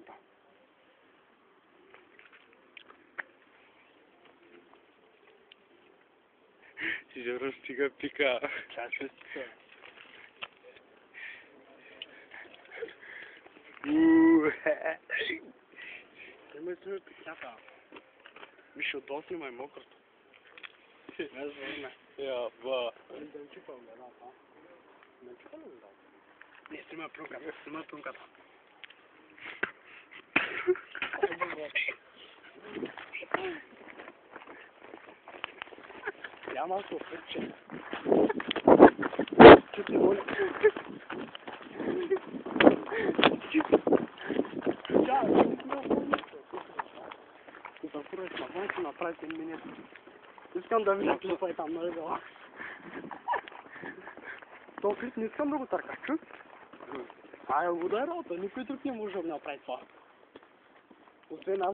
надо. Жора стига пика. Чашка стига. Снимай се пикната. Виж, отдолу снимай мокрото. Не звърне. Я, ба. Да не чупа градата. Не чупа ли градата? Не, снимай плюнката. Снимай плюнката. Я малко отвърче. Чути, моля. Запоръчна, външно направите минет. Искам да видя клипа и там на ъгъла. То клип не искам да го търкаш, чу? Ай, ударата, никой друг не може да направи това. Освен аз.